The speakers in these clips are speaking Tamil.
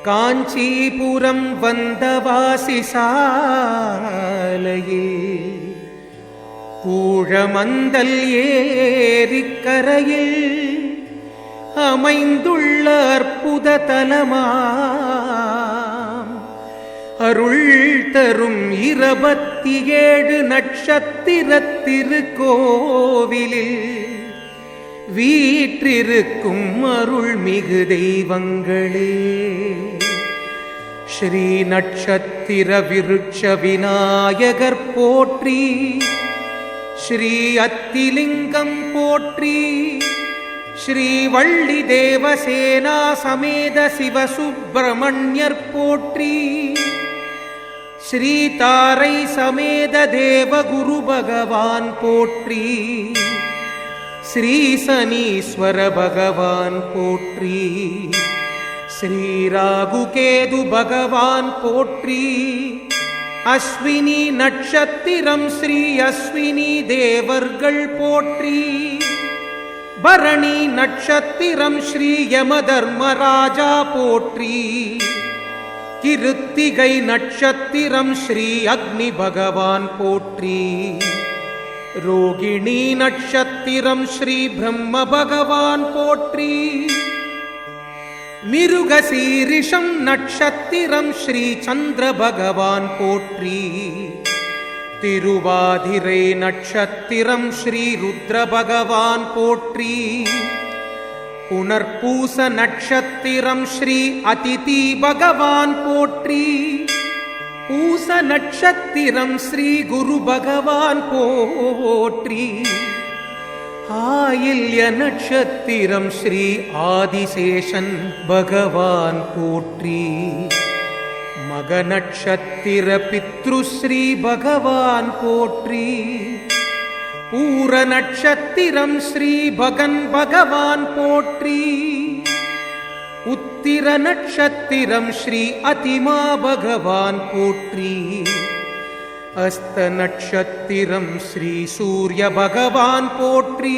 காஞ்சிபுரம் வந்தவாசி சாலையில் பூழமந்தல் ஏரிக்கரையில் அமைந்துள்ள அற்புத தலமாம் அருள் தரும் 27 நட்சத்திர திருக்கோவிலில் வீற்றிருக்கும் அருள்மிகு தெய்வங்களே. ஸ்ரீ நட்சத்திர விருட்ச விநாயகர் போற்றி, ஸ்ரீ அத்திலிங்கம் போற்றி, ஸ்ரீ வள்ளி தேவசேனா சமேத சிவசுப்பிரமணியர் போற்றி, ஸ்ரீ தாரை சமேத தேவகுரு பகவான் போற்றி, ஸ்ரீ சனீஸ்வர பகவான் போற்றி, ஸ்ரீ ராகுகேது பகவான் போற்றி, அஸ்வினி நட்சத்திரம் ஸ்ரீ அஸ்வினி தேவர்கள் போற்றி, பரணி நட்சத்திரம் ஸ்ரீ யமதர்மராஜா போற்றி, கிருத்திகை நட்சத்திரம் ஸ்ரீ அக்னி பகவான் போற்றி, ரோகிணி நட்சத்திரம் ஸ்ரீ பிரம்ம பகவான் போற்றி, மிருகசீரிஷம் நட்சத்திரம் ஸ்ரீ சந்திர பகவான் போற்றி, திருவாதிரை நட்சத்திரம் ஸ்ரீ ருத்ர பகவான் போற்றி, புனர்பூச நட்சத்திரம் ஸ்ரீ அதிதி பகவான் போற்றி, பூச நட்சத்திரம் ஸ்ரீ குரு பகவான் போற்றி, ஆயில்ய நட்சத்திரம் ஸ்ரீ ஆதிசேஷன் பகவான் போற்றி, மக நட்சத்திர பித்ருஸ்ரீ பகவான் போற்றி, பூர நட்சத்திரம் ஸ்ரீ பகன் பகவான் போற்றி, உத்திர நட்சத்திரம் ஸ்ரீ அதிமா பகவான் போற்றி, அஸ்த நட்சத்திரம் ஸ்ரீ சூரிய பகவான் போற்றி,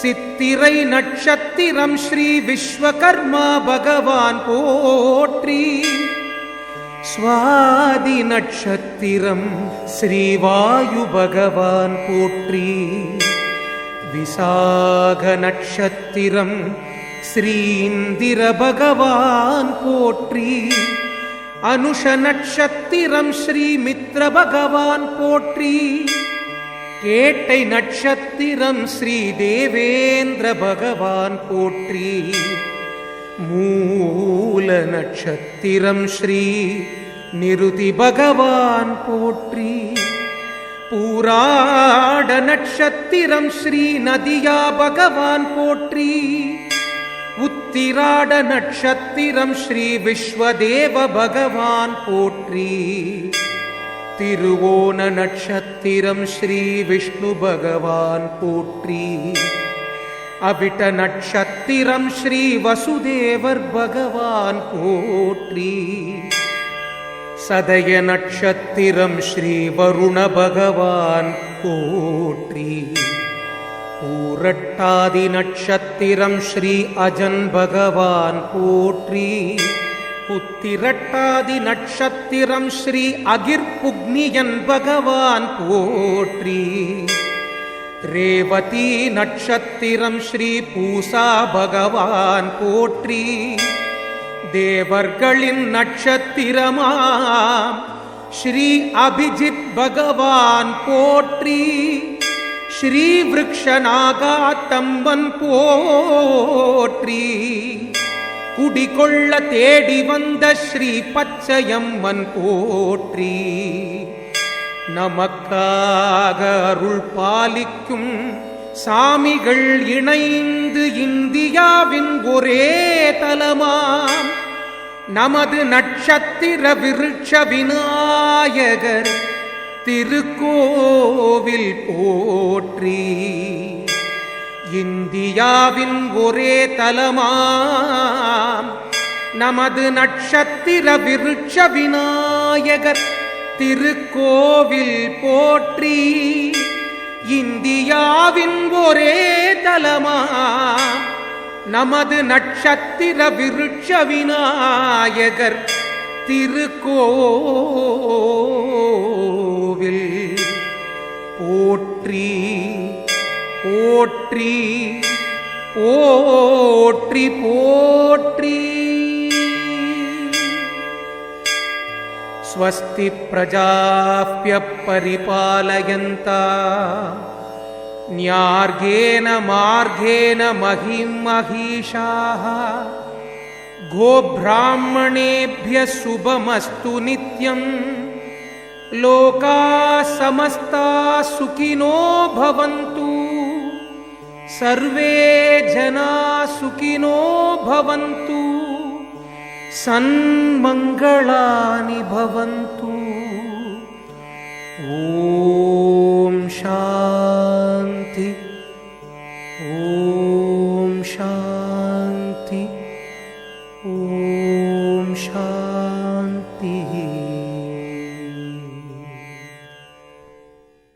சித்திரை நட்சத்திரம் ஸ்ரீ விஸ்வகர்மா பகவான் போற்றி, ஸ்வாதி நட்சத்திரம் ஸ்ரீ வாயு பகவான் போற்றி, விசாக நட்சத்திரம் ஸ்ரீ இந்திர பகவான் போற்றி, அனுஷ நட்சத்திரம் ஸ்ரீ மித்ர பகவான் போற்றி, கேட்டை நட்சத்திரம் ஸ்ரீ தேவேந்திர பகவான் போற்றி, மூல நட்சத்திரம் ஸ்ரீ நிருதி பகவான் போற்றி, பூராட நட்சத்திரம் ஸ்ரீ நதியா பகவான் போற்றி, உத்திராட நட்சத்திரம் ஸ்ரீ விஸ்வதேவ பகவான் போற்றி, திருவோண நட்சத்திரம் ஸ்ரீ விஷ்ணு பகவான் போற்றி, அவிட்ட நட்சத்திரம் ஸ்ரீ வசுதேவர் பகவான் போற்றி, சதய நட்சத்திரம் ஸ்ரீ வருண பகவான் போற்றி, பூரட்டாதி நட்சத்திரம் ஸ்ரீ அஜன் பகவான் போற்றி, உத்திரட்டாதி நட்சத்திரம் ஸ்ரீ அகிர்புக்னியன் பகவான் போற்றி, ரேவதி நட்சத்திரம் ஸ்ரீ பூசா பகவான் போற்றி, தேவர்களின் நட்சத்திரமாம் ஸ்ரீ அபிஜித் பகவான் போற்றி, ஸ்ரீ விருக்ஷநாகாத்தம்பன் போற்றி, குடிகொள்ள தேடி வந்த ஸ்ரீ பச்சையம்மன் போற்றி, நமக்காக அருள் பாலிக்கும் சாமிகள் இணைந்து இந்தியாவின் ஒரே தலமாம் நமது நட்சத்திர விருட்ச விநாயகர் திருக்கோவில் போற்றி, இந்தியாவின் ஒரே தலமாம் நமது நட்சத்திர விருட்ச விநாயகர் திருக்கோவில் போற்றி, இந்தியாவின் ஒரே தலமாம் நமது நட்சத்திர விருட்ச விநாயகர் திருக்கோவில் போற்றி போற்றி போற்றி போற்றி. ஸ்வஸ்தி பிரஜாப்ய பரிபாலயந்தாம் न्यार्गेण मार्गेण महिं महिषाः गोब्राह्मणेभ्यः शुभमस्तु नित्यं लोकाः समस्ताः सुखिनो भवन्तु सर्वे जनाः सुखिनो भवन्तु सन्मङ्गलानि भवन्तु. ॐ शान्ति ॐ शान्ति ॐ शान्ति.